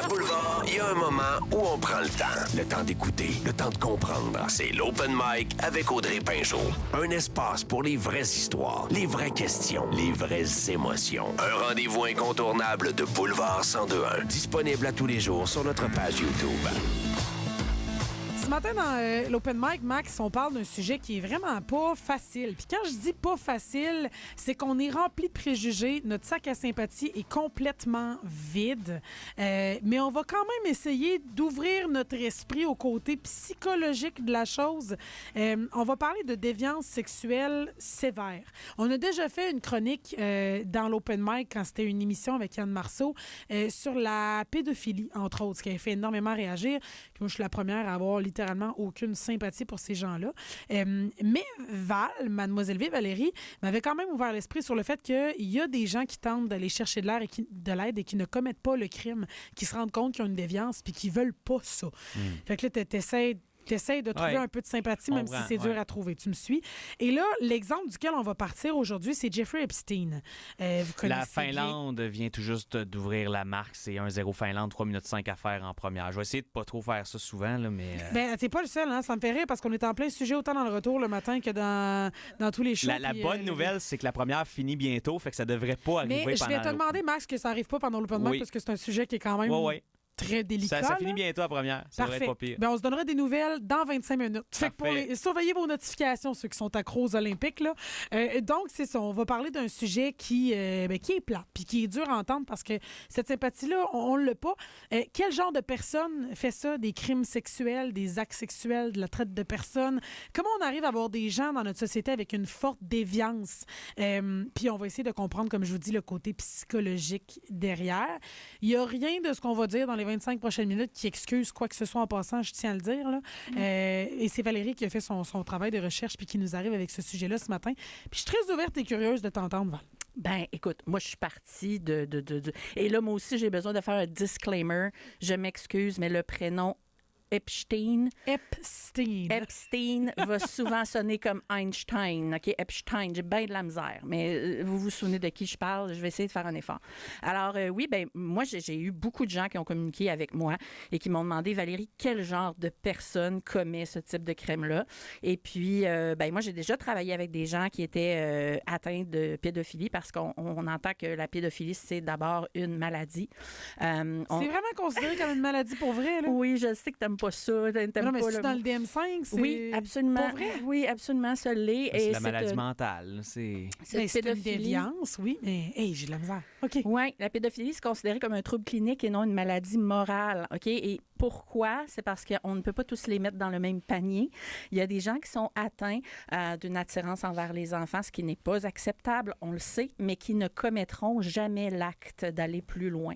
Boulevard, il y a un moment où on prend le temps. Le temps d'écouter, le temps de comprendre. C'est l'Open Mic avec Audrey Pinjot. Un espace pour les vraies histoires, les vraies questions, les vraies émotions. Un rendez-vous incontournable de Boulevard 102.1. Disponible à tous les jours sur notre page YouTube. Ce matin, dans l'Open Mic, Max, on parle d'un sujet qui est vraiment pas facile. Puis quand je dis pas facile, c'est qu'on est rempli de préjugés. Notre sac à sympathie est complètement vide. Mais on va quand même essayer d'ouvrir notre esprit au côté psychologique de la chose. On va parler de déviance sexuelle sévère. On a déjà fait une chronique dans l'Open Mic, quand c'était une émission avec Yann Marceau, sur la pédophilie, entre autres, ce qui a fait énormément réagir. Puis moi, je suis la première à avoir littéralement aucune sympathie pour ces gens-là. Mais Mademoiselle V, Valérie, m'avait quand même ouvert l'esprit sur le fait qu'il y a des gens qui tentent d'aller chercher de l'aide et qui ne commettent pas le crime, qui se rendent compte qu'ils ont une déviance puis qui veulent pas ça. Fait que là, t'essayes de trouver un peu de sympathie, même si c'est dur à trouver. Tu me suis? Et là, l'exemple duquel on va partir aujourd'hui, c'est Jeffrey Epstein. Vous connaissez la Finlande vient tout juste d'ouvrir la marque. C'est 1-0 Finlande, 3 minutes 5 à faire en première. Je vais essayer de pas trop faire ça souvent, là, mais... Ben, t'es pas le seul, hein? Ça me fait rire parce qu'on est en plein sujet autant dans le retour le matin que dans tous les shows. La bonne nouvelle, c'est que la première finit bientôt, fait que ça devrait pas arriver pendant... Mais je vais te demander, Max, que ça arrive pas pendant l'Open Mic parce que c'est un sujet qui est quand même... très délicat. Ça finit bientôt la première. Ça devrait être pas pire. Ben, on se donnera des nouvelles dans 25 minutes. Fait que surveillez vos notifications, ceux qui sont accros aux Olympiques. Là. Donc, c'est ça. On va parler d'un sujet qui est plate puis qui est dur à entendre parce que cette sympathie-là, on l'a pas. Quel genre de personne fait ça? Des crimes sexuels, des actes sexuels, de la traite de personnes? Comment on arrive à avoir des gens dans notre société avec une forte déviance? Puis on va essayer de comprendre, comme je vous dis, le côté psychologique derrière. Il n'y a rien de ce qu'on va dire dans les 25 prochaines minutes qui excuse quoi que ce soit en passant, je tiens à le dire. Là. Et c'est Valérie qui a fait son travail de recherche puis qui nous arrive avec ce sujet-là ce matin. Puis je suis très ouverte et curieuse de t'entendre, Val. Ben, écoute, moi, je suis partie de... Et là, moi aussi, j'ai besoin de faire un disclaimer. Je m'excuse, mais le prénom Epstein va souvent sonner comme Einstein. OK, Epstein, j'ai bien de la misère. Mais vous vous souvenez de qui je parle? Je vais essayer de faire un effort. Alors, oui, ben moi, j'ai eu beaucoup de gens qui ont communiqué avec moi et qui m'ont demandé, Valérie, quel genre de personne commet ce type de crime-là? Et puis, ben moi, j'ai déjà travaillé avec des gens qui étaient atteints de pédophilie parce qu'on entend que la pédophilie, c'est d'abord une maladie. C'est vraiment considéré comme une maladie pour vrai, là? Oui, je sais que t'aimes pas ça. Non, mais c'est dans le DM5, c'est... Oui, absolument. Pas vrai? Oui, absolument, ça l'est. C'est la maladie mentale. C'est une déviance, oui, mais hey, j'ai de la misère. OK. Oui, la pédophilie, c'est considéré comme un trouble clinique et non une maladie morale. OK? Et pourquoi? C'est parce qu'on ne peut pas tous les mettre dans le même panier. Il y a des gens qui sont atteints d'une attirance envers les enfants, ce qui n'est pas acceptable, on le sait, mais qui ne commettront jamais l'acte d'aller plus loin.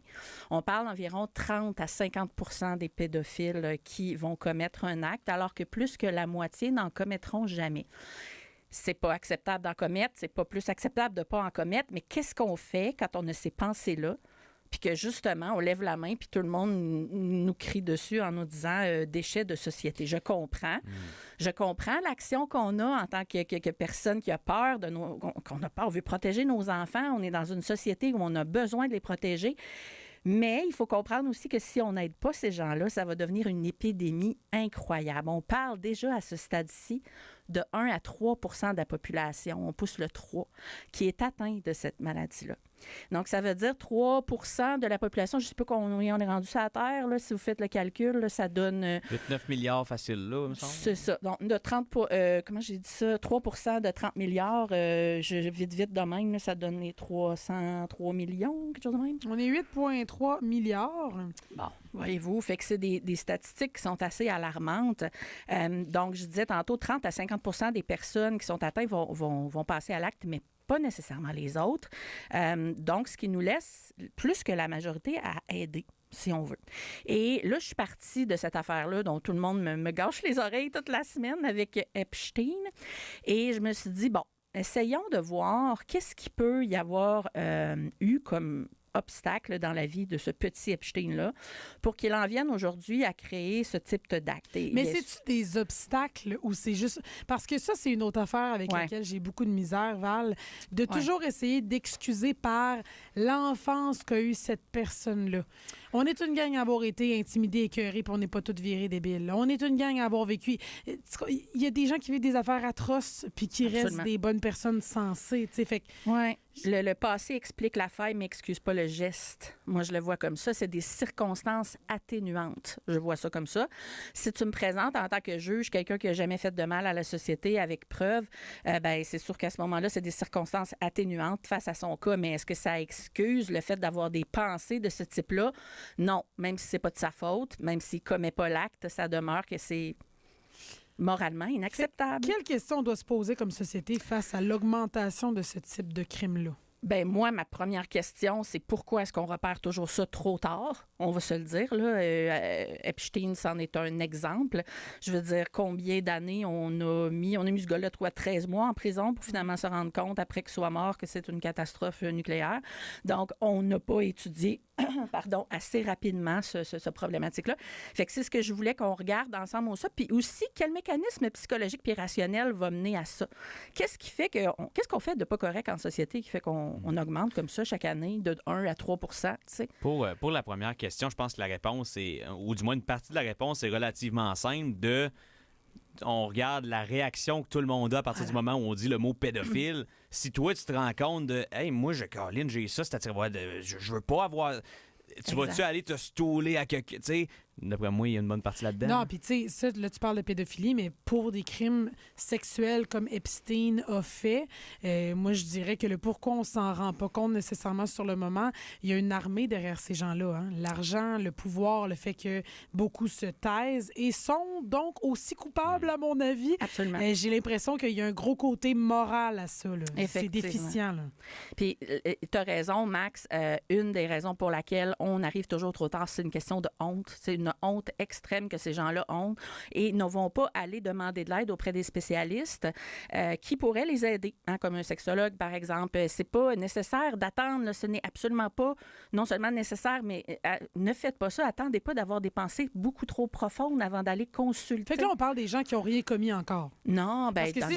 On parle d'environ 30 à 50% des pédophiles qui vont commettre un acte, alors que plus que la moitié n'en commettront jamais. C'est pas acceptable d'en commettre, c'est pas plus acceptable de pas en commettre, mais qu'est-ce qu'on fait quand on a ces pensées-là? Puis que justement, on lève la main, puis tout le monde nous crie dessus en nous disant déchets de société. Je comprends. Je comprends l'action qu'on a en tant que personne qui a peur qu'on a peur. On veut protéger nos enfants. On est dans une société où on a besoin de les protéger. Mais il faut comprendre aussi que si on n'aide pas ces gens-là, ça va devenir une épidémie incroyable. On parle déjà à ce stade-ci de 1 à 3 % de la population, on pousse le 3, qui est atteint de cette maladie-là. Donc, ça veut dire 3 % de la population. Je ne sais pas combien on est rendu sur la Terre. Là, si vous faites le calcul, là, ça donne... 9 milliards facile, là, me semble. C'est ça. Donc, de 30 comment j'ai dit ça? 3 % de 30 milliards. Vite de même, là, ça donne les 303 millions, quelque chose de même. On est 8,3 milliards. Bon, voyez-vous, fait que c'est des statistiques qui sont assez alarmantes. Donc, je disais tantôt, 30 à 50 % des personnes qui sont atteintes vont passer à l'acte, mais pas nécessairement les autres. Donc, ce qui nous laisse plus que la majorité à aider, si on veut. Et là, je suis partie de cette affaire-là dont tout le monde me gâche les oreilles toute la semaine avec Epstein. Et je me suis dit, bon, essayons de voir qu'est-ce qu'il peut y avoir eu comme obstacle dans la vie de ce petit Epstein-là pour qu'il en vienne aujourd'hui à créer ce type d'acte. Mais c'est-tu des obstacles ou c'est juste... Parce que ça, c'est une autre affaire avec laquelle j'ai beaucoup de misère, Val, de toujours essayer d'excuser par l'enfance qu'a eu cette personne-là. On est une gang à avoir été intimidés, écœurés, puis on n'est pas toutes virés débiles. On est une gang à avoir vécu. Il y a des gens qui vivent des affaires atroces, puis qui restent des bonnes personnes sensées. Fait que... Ouais. Le passé explique la faille, mais excuse pas le geste. Moi, je le vois comme ça. C'est des circonstances atténuantes. Je vois ça comme ça. Si tu me présentes en tant que juge quelqu'un qui n'a jamais fait de mal à la société avec preuve, ben c'est sûr qu'à ce moment-là, c'est des circonstances atténuantes face à son cas. Mais est-ce que ça excuse le fait d'avoir des pensées de ce type-là? Non. Même si c'est pas de sa faute, même s'il commet pas l'acte, ça demeure que c'est moralement inacceptable. Quelle question on doit se poser comme société face à l'augmentation de ce type de crime-là? Ben moi, ma première question, c'est pourquoi est-ce qu'on repère toujours ça trop tard? On va se le dire, là. Epstein, c'en est un exemple. Je veux dire, combien d'années on a mis ce gars-là 13 mois en prison pour finalement se rendre compte, après qu'il soit mort, que c'est une catastrophe nucléaire. Donc, on n'a pas étudié assez rapidement ce problématique-là. Fait que c'est ce que je voulais qu'on regarde ensemble au ça. Puis aussi, quel mécanisme psychologique puis rationnel va mener à ça? Qu'est-ce qu'on fait de pas correct en société qui fait qu'on augmente comme ça chaque année de 1 à 3 tu sais? Pour la première question, je pense que la réponse est, ou du moins une partie de la réponse est relativement simple on regarde la réaction que tout le monde a à partir du moment où on dit le mot pédophile. Si toi, tu te rends compte de « Hey, moi, Caroline, j'ai ça, c'est-à-dire je veux pas avoir... » Tu vas-tu aller te stouler à quelqu'un? Tu sais, d'après moi, il y a une bonne partie là-dedans. Non, puis tu sais, ça, là, tu parles de pédophilie, mais pour des crimes sexuels comme Epstein a fait, moi, je dirais que le pourquoi on s'en rend pas compte nécessairement sur le moment, il y a une armée derrière ces gens-là. Hein? L'argent, le pouvoir, le fait que beaucoup se taisent et sont donc aussi coupables, à mon avis. Absolument. J'ai l'impression qu'il y a un gros côté moral à ça. Là. C'est déficient. Là. Puis, tu as raison, Max. Une des raisons pour laquelle on arrive toujours trop tard, c'est une question de honte. C'est une honte extrême que ces gens-là ont et ne vont pas aller demander de l'aide auprès des spécialistes qui pourraient les aider, hein, comme un sexologue, par exemple. C'est pas nécessaire d'attendre, là, ce n'est absolument pas non seulement nécessaire, mais ne faites pas ça. Attendez pas d'avoir des pensées beaucoup trop profondes avant d'aller consulter. Fait que là, on parle des gens qui n'ont rien commis encore. Non, ben parce que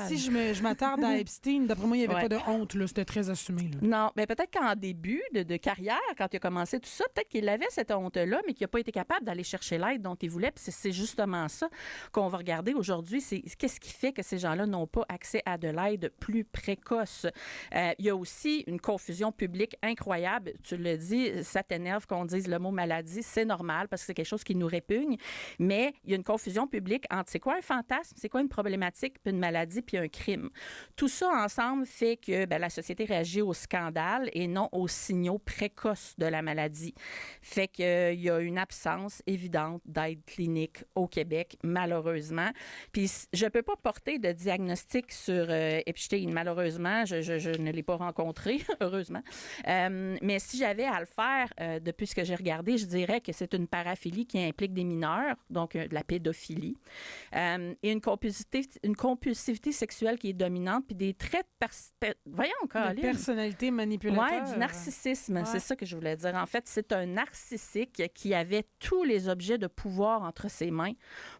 si je m'attarde à Epstein, d'après moi, il n'y avait pas de honte. Là, c'était très assumé. Là. Non, mais peut-être qu'en début de carrière, quand il a commencé tout ça, peut-être qu'il avait cette honte-là, mais qu'il n'a pas été capable d'aller chercher l'aide dont il voulait. Puis c'est justement ça qu'on va regarder aujourd'hui. C'est qu'est-ce qui fait que ces gens-là n'ont pas accès à de l'aide plus précoce. Il y a aussi une confusion publique incroyable. Tu le dis, ça t'énerve qu'on dise le mot maladie. C'est normal parce que c'est quelque chose qui nous répugne. Mais il y a une confusion publique entre c'est quoi un fantasme, c'est quoi une problématique, puis une maladie, puis un crime. Tout ça ensemble fait que la société réagit au scandale et non aux signaux précoces de la maladie. Fait qu'il y a une absence évidente d'aide clinique au Québec, malheureusement. Puis je peux pas porter de diagnostic sur Epstein, malheureusement. Je ne l'ai pas rencontré, heureusement. Mais si j'avais à le faire, depuis ce que j'ai regardé, je dirais que c'est une paraphilie qui implique des mineurs, donc de la pédophilie, et une compulsivité sexuelle qui est dominante, puis des traits de personnalité manipulateur. Oui, du narcissisme, c'est ça que je voulais dire. En fait, c'est un narcissique qui avait tous les objets de pouvoir entre ses mains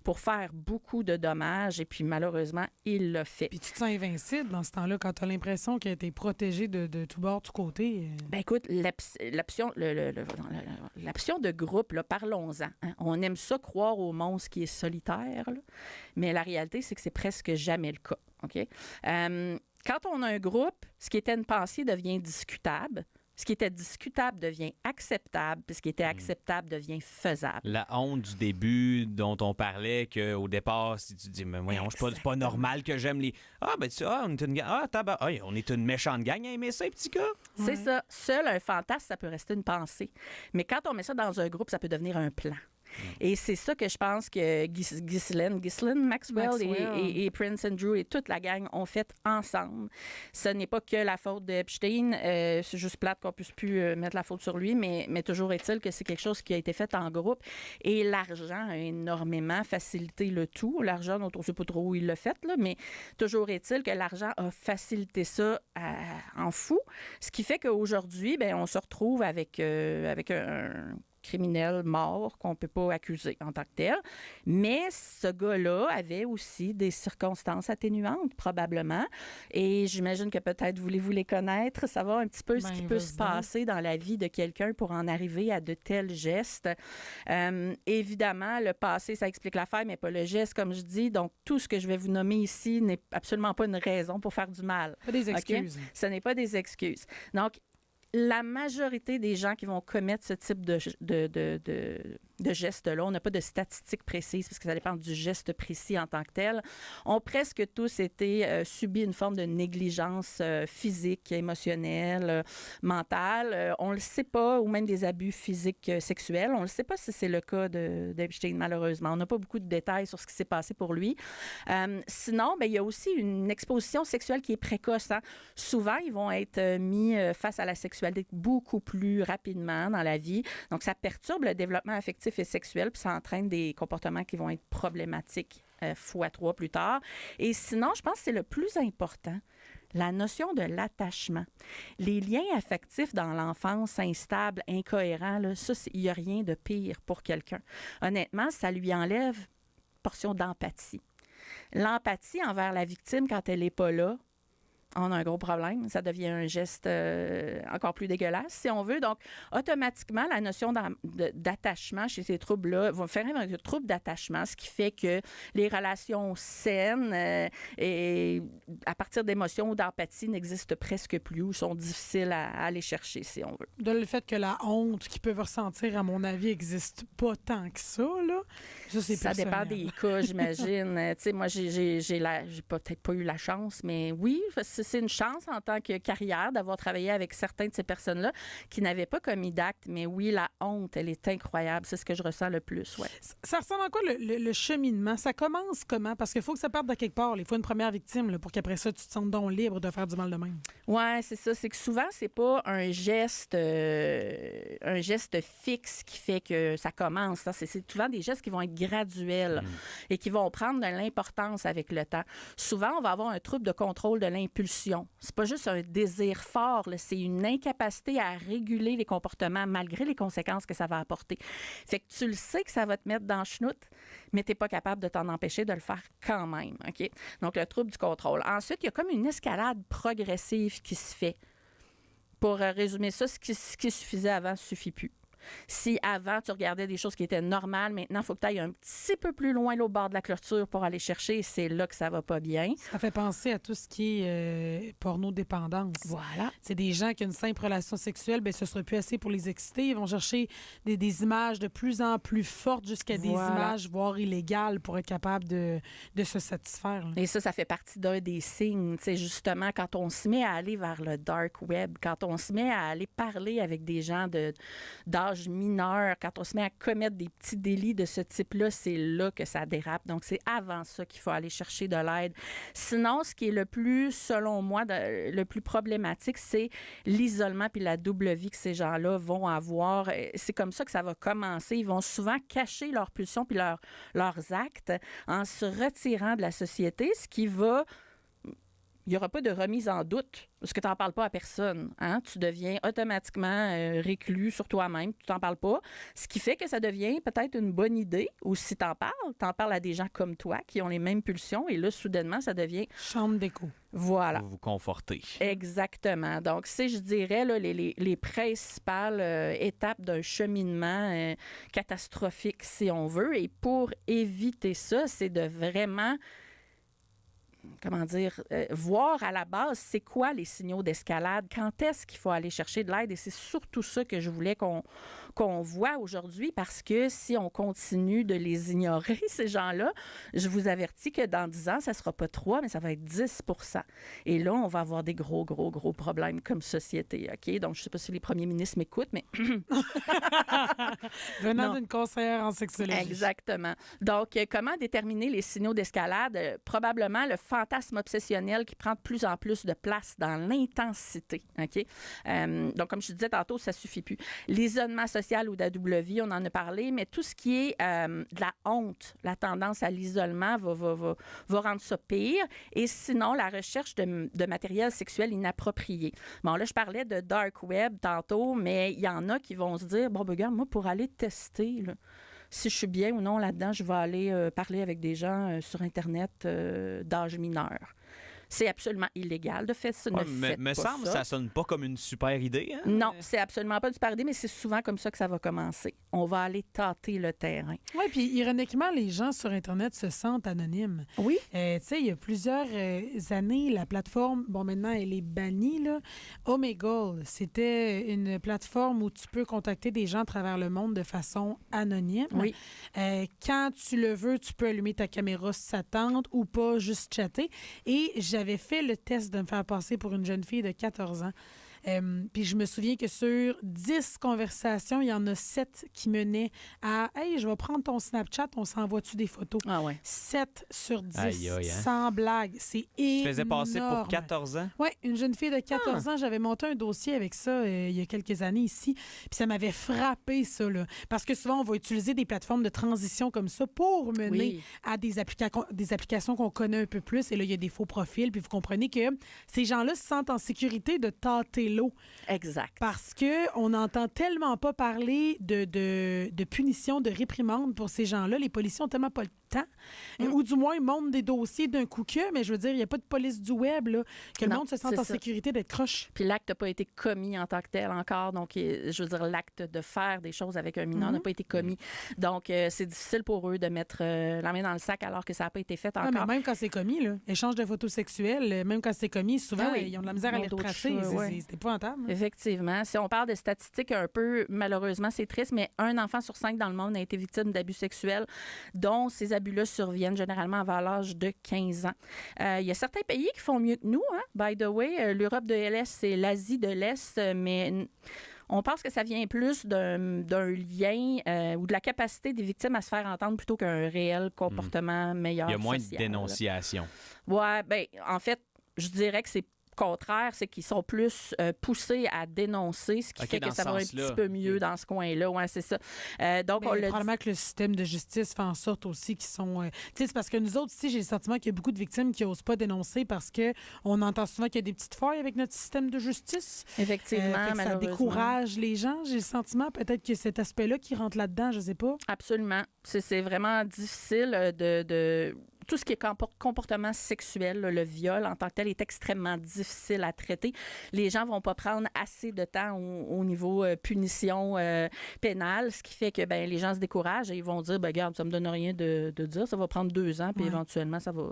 pour faire beaucoup de dommages, et puis malheureusement, il l'a fait. Puis tu te sens invincible dans ce temps-là, quand tu as l'impression qu'il a été protégé de tout bord, tout côté. Ben écoute, l'option de groupe, là, parlons-en. Hein. On aime ça croire au monstre qui est solitaire, là, mais la réalité, c'est que c'est presque jamais le cas. OK? Quand on a un groupe, ce qui était une pensée devient discutable. Ce qui était discutable devient acceptable, puis ce qui était acceptable devient faisable. La honte du début dont on parlait, qu'au départ, si tu dis, mais voyons, c'est pas normal que j'aime les... Ah, ben tu on est une gang. On est une méchante gang à aimer ça, petit gars. C'est ça. Seul un fantasme, ça peut rester une pensée. Mais quand on met ça dans un groupe, ça peut devenir un plan. Et c'est ça que je pense que Ghislaine Maxwell. Et Prince Andrew et toute la gang ont fait ensemble. Ce n'est pas que la faute d'Epstein. C'est juste plate qu'on puisse plus mettre la faute sur lui, mais toujours est-il que c'est quelque chose qui a été fait en groupe. Et l'argent a énormément facilité le tout. L'argent dont on ne sait pas trop où il l'a fait, là, mais toujours est-il que l'argent a facilité ça en fou. Ce qui fait qu'aujourd'hui, on se retrouve avec un criminel mort qu'on ne peut pas accuser en tant que tel. Mais ce gars-là avait aussi des circonstances atténuantes, probablement. Et j'imagine que peut-être voulez-vous les connaître, savoir un petit peu ce qui peut se passer dans la vie de quelqu'un pour en arriver à de tels gestes. Évidemment, le passé, ça explique l'affaire, mais pas le geste, comme je dis. Donc, tout ce que je vais vous nommer ici n'est absolument pas une raison pour faire du mal. Pas des excuses. Okay? Ce n'est pas des excuses. Donc, la majorité des gens qui vont commettre ce type de gestes-là, on n'a pas de statistiques précises parce que ça dépend du geste précis en tant que tel, ont presque tous subi une forme de négligence physique, émotionnelle, mentale. On ne le sait pas, ou même des abus physiques sexuels. On ne le sait pas si c'est le cas d'Epstein, malheureusement. On n'a pas beaucoup de détails sur ce qui s'est passé pour lui. Sinon, il y a aussi une exposition sexuelle qui est précoce. Hein. Souvent, ils vont être mis face à la sexualité beaucoup plus rapidement dans la vie. Donc, ça perturbe le développement affectif et sexuel, puis ça entraîne des comportements qui vont être problématiques fois 3 plus tard. Et sinon, je pense que c'est le plus important, la notion de l'attachement. Les liens affectifs dans l'enfance instables, incohérents, là, ça, il n'y a rien de pire pour quelqu'un. Honnêtement, ça lui enlève une portion d'empathie. L'empathie envers la victime quand elle n'est pas là, on a un gros problème. Ça devient un geste encore plus dégueulasse, si on veut. Donc, automatiquement, la notion d'attachement chez ces troubles-là va faire un trouble d'attachement, ce qui fait que les relations saines et à partir d'émotions ou d'empathie n'existent presque plus ou sont difficiles à aller chercher, si on veut. De le fait que la honte qu'ils peuvent ressentir, à mon avis, n'existe pas tant que ça, là. Ça dépend des cas, j'imagine. Tu sais, moi, j'ai peut-être pas eu la chance, mais oui, c'est une chance en tant que carrière d'avoir travaillé avec certains de ces personnes-là qui n'avaient pas commis d'actes. Mais oui, la honte, elle est incroyable. C'est ce que je ressens le plus, ouais. Ça ressemble à quoi le cheminement? Ça commence comment? Parce qu'il faut que ça parte de quelque part. Il faut une première victime là, pour qu'après ça, tu te sentes donc libre de faire du mal de même. Oui, c'est ça. C'est que souvent, c'est pas un geste fixe qui fait que ça commence. C'est souvent des gestes qui vont être graduels et qui vont prendre de l'importance avec le temps. Souvent, on va avoir un trouble de contrôle de l'impulsion. C'est pas juste un désir fort, là, c'est une incapacité à réguler les comportements malgré les conséquences que ça va apporter. Fait que tu le sais que ça va te mettre dans le chenoute, mais tu n'es pas capable de t'en empêcher de le faire quand même. OK? Donc, le trouble du contrôle. Ensuite, il y a comme une escalade progressive qui se fait. Pour résumer ça, ce qui suffisait avant ne suffit plus. Si avant, tu regardais des choses qui étaient normales, maintenant, il faut que tu ailles un petit peu plus loin au bord de la clôture pour aller chercher. C'est là que ça va pas bien. Ça fait penser à tout ce qui est porno-dépendance. Voilà. C'est des gens qui ont une simple relation sexuelle, bien, ce ne sera plus assez pour les exciter. Ils vont chercher des images de plus en plus fortes jusqu'à des images, voire illégales, pour être capable de se satisfaire. Là. Et ça fait partie d'un des signes. Tu sais, justement, quand on se met à aller vers le dark web, quand on se met à aller parler avec des gens d'âge mineur, quand on se met à commettre des petits délits de ce type-là, c'est là que ça dérape. Donc, c'est avant ça qu'il faut aller chercher de l'aide. Sinon, ce qui est le plus, selon moi, le plus problématique, c'est l'isolement puis la double vie que ces gens-là vont avoir. C'est comme ça que ça va commencer. Ils vont souvent cacher leurs pulsions puis leurs actes en se retirant de la société, ce qui va... Il n'y aura pas de remise en doute parce que tu n'en parles pas à personne. Hein? Tu deviens automatiquement réclus sur toi-même. Tu t'en parles pas. Ce qui fait que ça devient peut-être une bonne idée. Ou si tu en parles à des gens comme toi qui ont les mêmes pulsions. Et là, soudainement, ça devient... chambre d'écho. Voilà. Vous vous confortez. Exactement. Donc, c'est, je dirais, là, les principales étapes d'un cheminement catastrophique, si on veut. Et pour éviter ça, c'est de vraiment... voir à la base, c'est quoi les signaux d'escalade? Quand est-ce qu'il faut aller chercher de l'aide? Et c'est surtout ça que je voulais qu'on voit aujourd'hui, parce que si on continue de les ignorer, ces gens-là, je vous avertis que dans 10 ans, ça ne sera pas 3, mais ça va être 10 %. Et là, on va avoir des gros problèmes comme société. OK? Donc, je ne sais pas si les premiers ministres m'écoutent, mais... Venant d'une conseillère en sexologie. Exactement. Donc, comment déterminer les signaux d'escalade? Probablement le fantasme obsessionnel qui prend de plus en plus de place dans l'intensité. OK? Donc, comme je disais tantôt, ça ne suffit plus. L'isolement social, social ou d'AWV, on en a parlé, mais tout ce qui est de la honte, la tendance à l'isolement va rendre ça pire. Et sinon, la recherche de matériel sexuel inapproprié. Bon, là, je parlais de dark web tantôt, mais il y en a qui vont se dire, bon, ben, regarde, moi, pour aller tester, là, si je suis bien ou non là-dedans, je vais aller parler avec des gens sur Internet d'âge mineur. C'est absolument illégal de faire ça. Me semble que ça sonne pas comme une super idée. Hein? Non, c'est absolument pas une super idée, mais c'est souvent comme ça que ça va commencer. On va aller tâter le terrain. Oui, puis ironiquement, les gens sur Internet se sentent anonymes. Oui. Tu sais, il y a plusieurs années, la plateforme, bon, maintenant, elle est bannie, là. Omegle, c'était une plateforme où tu peux contacter des gens à travers le monde de façon anonyme. Oui. Quand tu le veux, tu peux allumer ta caméra si ça tente ou pas, juste chatter. Et j'avais fait le test de me faire passer pour une jeune fille de 14 ans. Puis je me souviens que sur 10 conversations, il y en a 7 qui menaient à « Hey, je vais prendre ton Snapchat, on s'envoie-tu des photos? » Ah ouais. 7 sur 10, Aïe, aïe, hein? sans blague. C'est énorme. Tu faisais passer pour 14 ans? Oui, une jeune fille de 14 ans. J'avais monté un dossier avec ça il y a quelques années ici. Puis ça m'avait frappé, ça. Là. Parce que souvent, on va utiliser des plateformes de transition comme ça pour mener à des applications qu'on connaît un peu plus. Et là, il y a des faux profils. Puis vous comprenez que ces gens-là se sentent en sécurité de tâter l'eau. Exact. Parce qu'on n'entend tellement pas parler de punition, de réprimande pour ces gens-là. Les policiers ont tellement pas le temps. Ou du moins, ils montent des dossiers d'un coup que, mais je veux dire, il n'y a pas de police du web, là, que le monde se sente en sécurité d'être croche. Puis l'acte n'a pas été commis en tant que tel encore. Donc, je veux dire, l'acte de faire des choses avec un mineur n'a pas été commis. Donc, c'est difficile pour eux de mettre la main dans le sac alors que ça n'a pas été fait encore. Non, mais même quand c'est commis, là, échange de photos sexuelles, même quand c'est commis, souvent, ils ont de la misère à les retracer. C'est épouvantable. Effectivement. Si on parle de statistiques un peu, malheureusement, c'est triste, mais 1 enfant sur 5 dans le monde a été victime d'abus sexuels, dont ces abus-là surviennent généralement avant l'âge de 15 ans. Il y a certains pays qui font mieux que nous, hein? By the way. L'Europe de l'Est, c'est l'Asie de l'Est, mais on pense que ça vient plus d'un lien ou de la capacité des victimes à se faire entendre plutôt qu'un réel comportement meilleur. Il y a moins social, de dénonciation. Oui, bien, en fait, je dirais que c'est contraire, c'est qu'ils sont plus poussés à dénoncer, ce qui fait que ça va un petit peu mieux dans ce coin-là. Oui, c'est ça. Donc, probablement que le système de justice fait en sorte aussi qu'ils sont... tu sais, c'est parce que nous autres, ici, j'ai le sentiment qu'il y a beaucoup de victimes qui n'osent pas dénoncer parce qu'on entend souvent qu'il y a des petites failles avec notre système de justice. Effectivement, malheureusement. Ça décourage les gens. J'ai le sentiment peut-être que cet aspect-là qui rentre là-dedans, je ne sais pas. Absolument. C'est vraiment difficile de tout ce qui est comportement sexuel, le viol en tant que tel est extrêmement difficile à traiter. Les gens vont pas prendre assez de temps au niveau punition pénale, ce qui fait que les gens se découragent et ils vont dire, regarde, ça me donne rien de dire, ça va prendre 2 ans, puis éventuellement, ça va...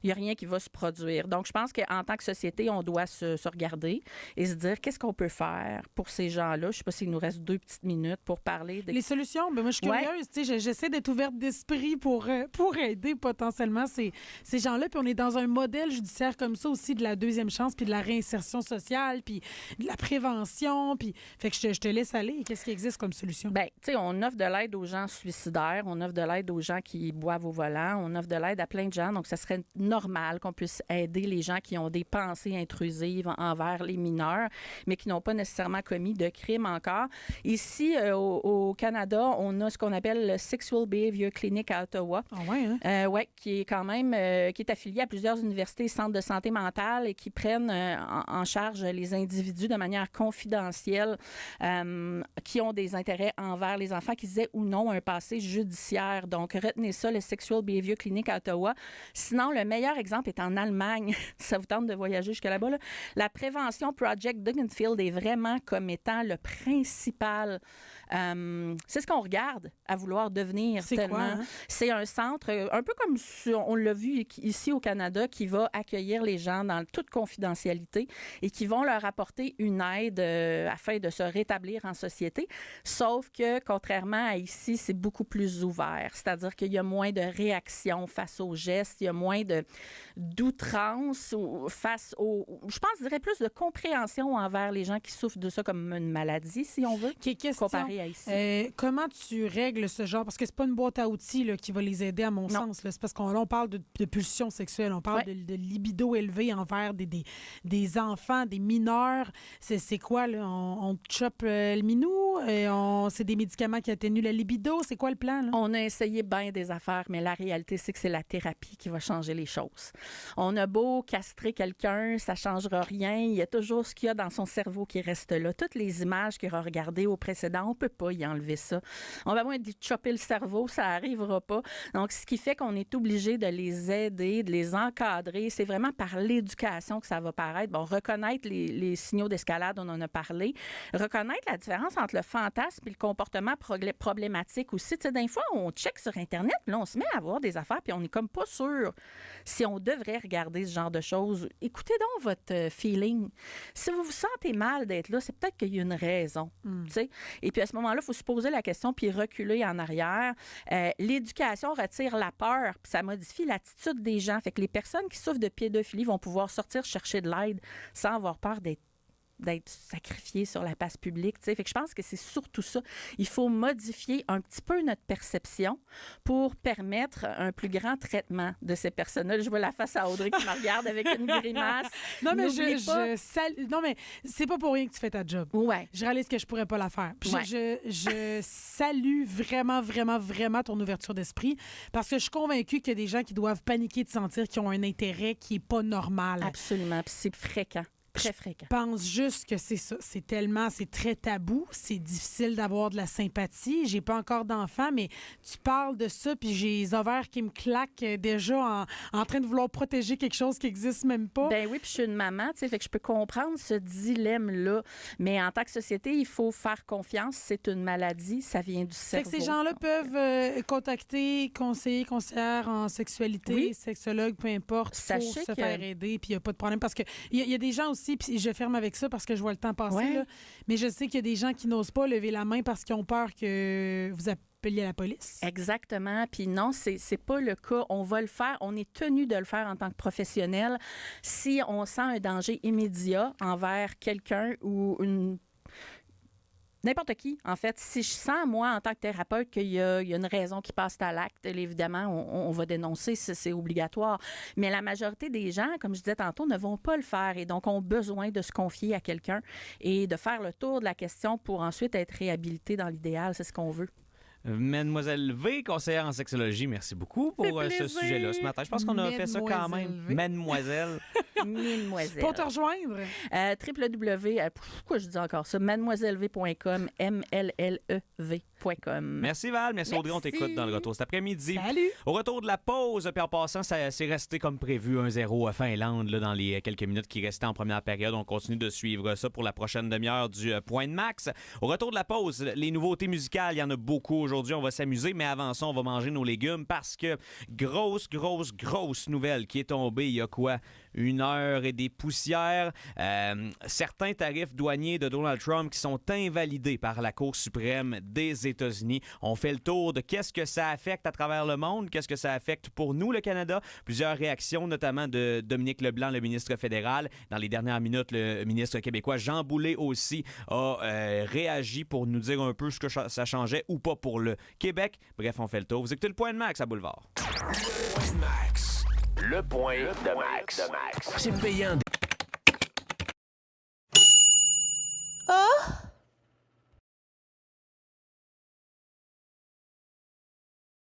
Il n'y a rien qui va se produire. Donc, je pense qu'en tant que société, on doit se regarder et se dire qu'est-ce qu'on peut faire pour ces gens-là. Je ne sais pas s'il nous reste 2 petites minutes pour parler. Les solutions, moi, je suis curieuse. Tu sais, j'essaie d'être ouverte d'esprit pour aider potentiellement ces gens-là. Puis on est dans un modèle judiciaire comme ça aussi de la deuxième chance, puis de la réinsertion sociale, puis de la prévention. Puis fait que je te laisse aller. Qu'est-ce qui existe comme solution? Bien, tu sais, on offre de l'aide aux gens suicidaires, on offre de l'aide aux gens qui boivent au volant, on offre de l'aide à plein de gens. Donc, ça serait normal qu'on puisse aider les gens qui ont des pensées intrusives envers les mineurs, mais qui n'ont pas nécessairement commis de crime encore. Ici, au Canada, on a ce qu'on appelle le Sexual Behavior Clinic à Ottawa. Ah ouais, hein? Oui, qui est quand même qui est affilié à plusieurs universités et centres de santé mentale et qui prennent en charge les individus de manière confidentielle qui ont des intérêts envers les enfants, qu'ils aient ou non un passé judiciaire. Donc, retenez ça, le Sexual Behavior Clinic à Ottawa. Sinon, le meilleur exemple est en Allemagne. Ça vous tente de voyager jusque là-bas, là? La prévention Project Dugenfield est vraiment comme étant le principal. C'est ce qu'on regarde à vouloir devenir. C'est tellement. Quoi, hein? C'est un centre, un peu comme on l'a vu ici au Canada, qui va accueillir les gens dans toute confidentialité et qui vont leur apporter une aide afin de se rétablir en société. Sauf que, contrairement à ici, c'est beaucoup plus ouvert. C'est-à-dire qu'il y a moins de réaction face aux gestes, il y a moins d'outrance face je pense, je dirais plus de compréhension envers les gens qui souffrent de ça comme une maladie, si on veut, comparé à ici. Comment tu règles ce genre? Parce que c'est pas une boîte à outils là, qui va les aider, à mon sens. Là. C'est parce qu'on parle de pulsion sexuelle, on parle de libido élevé envers des enfants, des mineurs. C'est quoi, là? On chope le minou? C'est des médicaments qui atténuent la libido. C'est quoi le plan, là? On a essayé bien des affaires, mais la réalité, c'est que c'est la thérapie qui va changer les choses. On a beau castrer quelqu'un, ça ne changera rien. Il y a toujours ce qu'il y a dans son cerveau qui reste là. Toutes les images qu'il aura regardées au précédent, on ne peut pas y enlever ça. On va moins de chopper le cerveau, ça n'arrivera pas. Donc, ce qui fait qu'on est obligé de les aider, de les encadrer, c'est vraiment par l'éducation que ça va paraître. Bon, reconnaître les signaux d'escalade, on en a parlé. Reconnaître la différence entre le fantasme et le comportement problématique aussi. Tu sais, des fois, on check sur Internet, puis là, on se met à voir des affaires, puis on n'est comme pas sûr si on devrait regarder ce genre de choses. Écoutez donc votre feeling. Si vous vous sentez mal d'être là, c'est peut-être qu'il y a une raison. Tu sais. Et puis à ce moment-là, il faut se poser la question puis reculer en arrière. L'éducation retire la peur, puis ça modifie l'attitude des gens. Fait que les personnes qui souffrent de pédophilie vont pouvoir sortir chercher de l'aide sans avoir peur d'être sacrifiés sur la place publique. T'sais. Fait que je pense que c'est surtout ça. Il faut modifier un petit peu notre perception pour permettre un plus grand traitement de ces personnes-là. Je vois la face à Audrey qui me regarde avec une grimace. Non, mais non, mais c'est pas pour rien que tu fais ta job. Ouais. Je réalise que je pourrais pas la faire. Puis Ouais. je salue vraiment, vraiment, vraiment ton ouverture d'esprit parce que je suis convaincue qu'il y a des gens qui doivent paniquer de sentir qu'ils ont un intérêt qui est pas normal. Absolument. Puis c'est fréquent. Très fréquent. Je pense juste que c'est ça. C'est très tabou. C'est difficile d'avoir de la sympathie. J'ai pas encore d'enfant, mais tu parles de ça, puis j'ai les ovaires qui me claquent déjà en train de vouloir protéger quelque chose qui existe même pas. Ben oui, puis je suis une maman, tu sais, fait que je peux comprendre ce dilemme-là. Mais en tant que société, il faut faire confiance. C'est une maladie, ça vient du Fait cerveau. que ces gens-là peuvent contacter conseillère en sexualité, Oui. sexologue, peu importe, pour Sachez se que- faire aider, puis il n'y a pas de problème. Parce qu'il y a des gens aussi, puis je ferme avec ça parce que je vois le temps passer, Ouais. là, mais je sais qu'il y a des gens qui n'osent pas lever la main parce qu'ils ont peur que vous appeliez la police. Exactement. Puis non, c'est pas le cas. On va le faire. On est tenu de le faire en tant que professionnel si on sent un danger immédiat envers quelqu'un ou n'importe qui, en fait. Si je sens, moi, en tant que thérapeute, qu'il y a une raison qui passe à l'acte, évidemment, on va dénoncer, c'est obligatoire. Mais la majorité des gens, comme je disais tantôt, ne vont pas le faire et donc ont besoin de se confier à quelqu'un et de faire le tour de la question pour ensuite être réhabilité dans l'idéal. C'est ce qu'on veut. Mademoiselle V, conseillère en sexologie, merci beaucoup pour ce plaisir. sujet-là ce matin. Je pense qu'on a fait ça quand même. Mademoiselle V. Mademoiselle. Mademoiselle. Pour te rejoindre, pourquoi je dis encore ça? Mademoiselleve.com, MLLEV.com. Merci Val, merci Audrey, on Merci. t'écoute dans le retour cet après-midi. salut! Au retour de la pause, puis en passant, ça c'est resté comme prévu 1-0 à Finlande là, dans les quelques minutes qui restaient en première période. On continue de suivre ça pour la prochaine demi-heure du Point de Max. Au retour de la pause, les nouveautés musicales, il y en a beaucoup aujourd'hui. On va s'amuser, mais avant ça, on va manger nos légumes parce que grosse nouvelle qui est tombée il y a quoi? 1 heure et des poussières. Certains tarifs douaniers de Donald Trump qui sont invalidés par la Cour suprême des États-Unis. On fait le tour de qu'est-ce que ça affecte à travers le monde, qu'est-ce que ça affecte pour nous, le Canada. Plusieurs réactions, notamment de Dominique Leblanc, le ministre fédéral. Dans les dernières minutes, le ministre québécois Jean Boulet aussi a réagi pour nous dire un peu ce que ça changeait ou pas pour le Québec. Bref, on fait le tour. Vous écoutez le Point de Max à Boulevard. Le point de Max. Le point de Max. C'est payant.